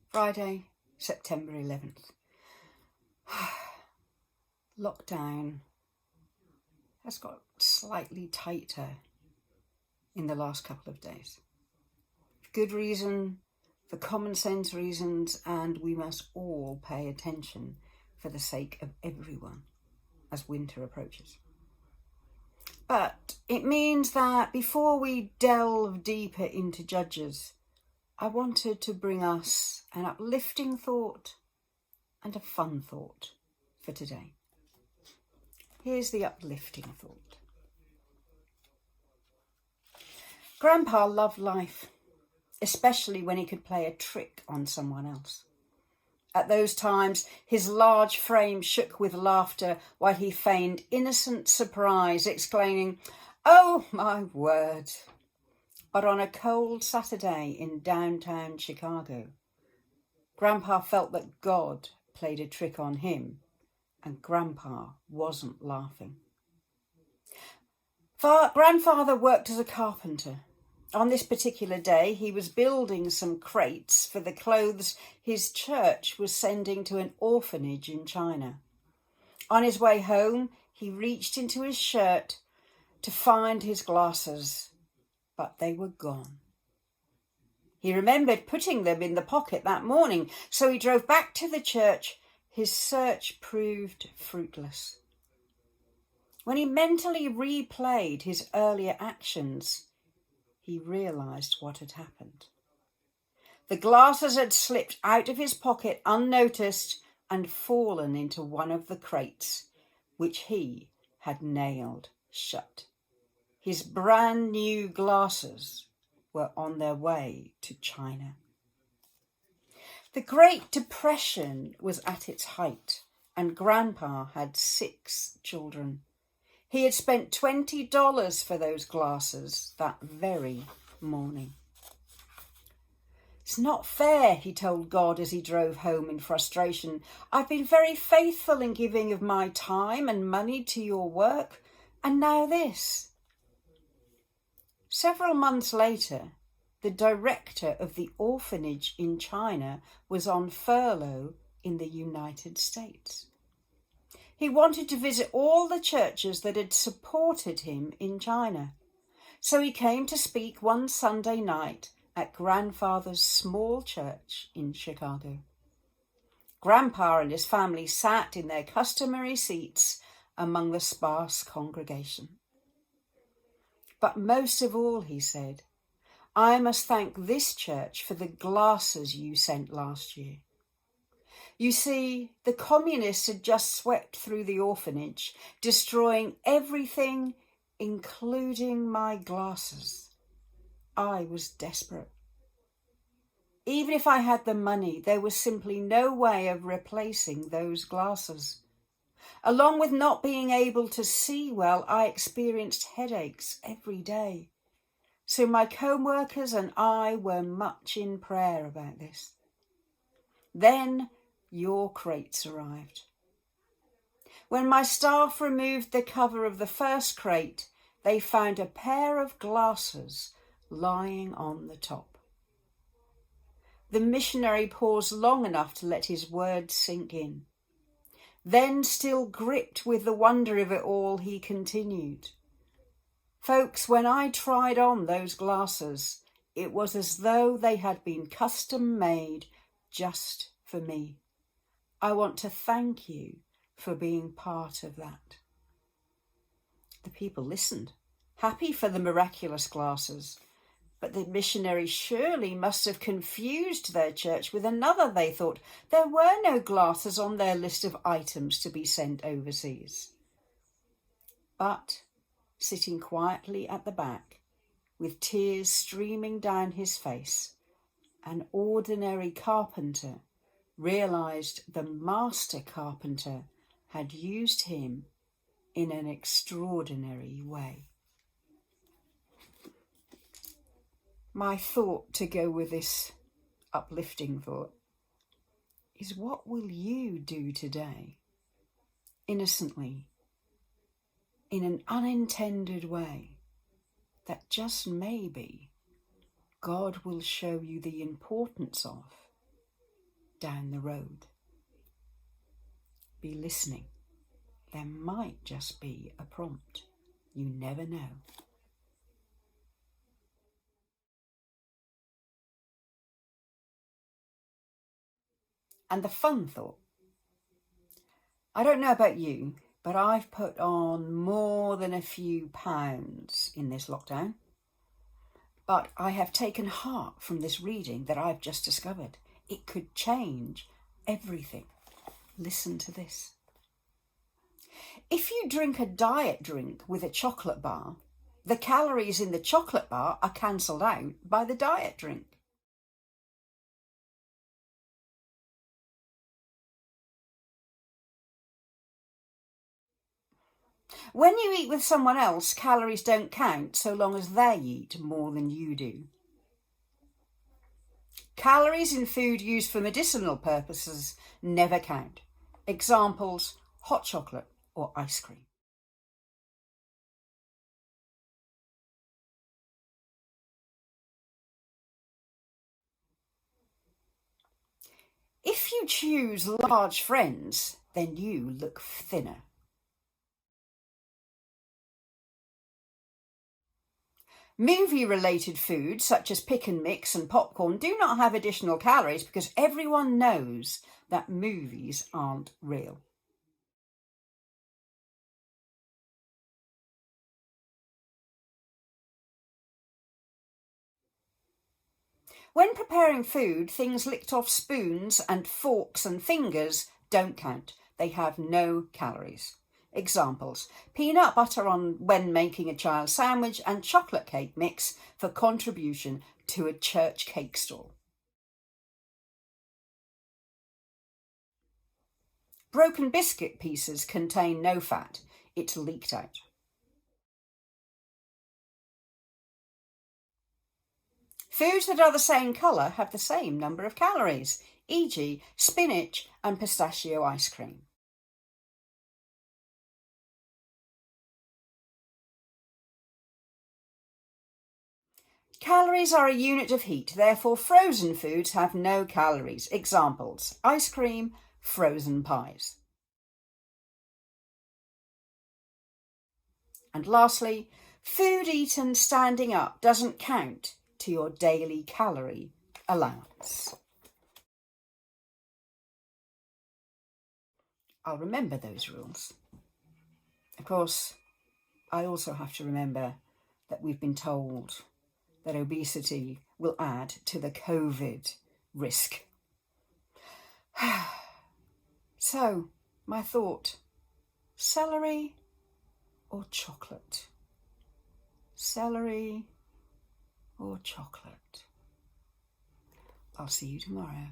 Friday, September 11th. Lockdown has got slightly tighter in the last couple of days. For good reason, for common sense reasons, and we must all pay attention for the sake of everyone as winter approaches. But it means that before we delve deeper into Judges, I wanted to bring us an uplifting thought and a fun thought for today. Here's the uplifting thought. Grandpa loved life, especially when he could play a trick on someone else. At those times, his large frame shook with laughter while he feigned innocent surprise, exclaiming, "Oh, my word." But on a cold Saturday in downtown Chicago, Grandpa felt that God played a trick on him, and Grandpa wasn't laughing. Grandfather worked as a carpenter. On this particular day, he was building some crates for the clothes his church was sending to an orphanage in China. On his way home, he reached into his shirt to find his glasses, but they were gone. He remembered putting them in the pocket that morning, so he drove back to the church. His search proved fruitless. When he mentally replayed his earlier actions, he realised what had happened. The glasses had slipped out of his pocket unnoticed and fallen into one of the crates, which he had nailed shut. His brand new glasses were on their way to China. The Great Depression was at its height, and Grandpa had 6 children. He had spent $20 for those glasses that very morning. "It's not fair," he told God as he drove home in frustration. "I've been very faithful in giving of my time and money to your work, and now this." Several months later, the director of the orphanage in China was on furlough in the United States. He wanted to visit all the churches that had supported him in China. So he came to speak one Sunday night at Grandfather's small church in Chicago. Grandpa and his family sat in their customary seats among the sparse congregation. "But most of all," he said, "I must thank this church for the glasses you sent last year. You see, the communists had just swept through the orphanage, destroying everything, including my glasses. I was desperate. Even if I had the money, there was simply no way of replacing those glasses. Along with not being able to see well, I experienced headaches every day. So my co-workers and I were much in prayer about this. Then your crates arrived. When my staff removed the cover of the first crate, they found a pair of glasses lying on the top." The missionary paused long enough to let his words sink in. Then, still gripped with the wonder of it all, he continued, "Folks, when I tried on those glasses, it was as though they had been custom made just for me. I want to thank you for being part of that." The people listened, happy for the miraculous glasses. But the missionary surely must have confused their church with another, they thought. There were no glasses on their list of items to be sent overseas. But, sitting quietly at the back, with tears streaming down his face, an ordinary carpenter realised the master carpenter had used him in an extraordinary way. My thought to go with this uplifting thought is, what will you do today, innocently, in an unintended way, that just maybe God will show you the importance of down the road. Be listening. There might just be a prompt. You never know. And the fun thought. I don't know about you, but I've put on more than a few pounds in this lockdown. But I have taken heart from this reading that I've just discovered. It could change everything. Listen to this. If you drink a diet drink with a chocolate bar, the calories in the chocolate bar are cancelled out by the diet drink. When you eat with someone else, calories don't count so long as they eat more than you do. Calories in food used for medicinal purposes never count. Examples, hot chocolate or ice cream. If you choose large friends, then you look thinner. Movie-related foods such as pick and mix and popcorn do not have additional calories because everyone knows that movies aren't real. When preparing food, things licked off spoons and forks and fingers don't count. They have no calories. Examples, peanut butter on when making a child sandwich and chocolate cake mix for contribution to a church cake stall. Broken biscuit pieces contain no fat. It's leaked out. Foods that are the same colour have the same number of calories, e.g. spinach and pistachio ice cream. Calories are a unit of heat, therefore frozen foods have no calories. Examples, ice cream, frozen pies. And lastly, food eaten standing up doesn't count to your daily calorie allowance. I'll remember those rules. Of course, I also have to remember that we've been told that obesity will add to the COVID risk. So, my thought, celery or chocolate? Celery or chocolate? I'll see you tomorrow.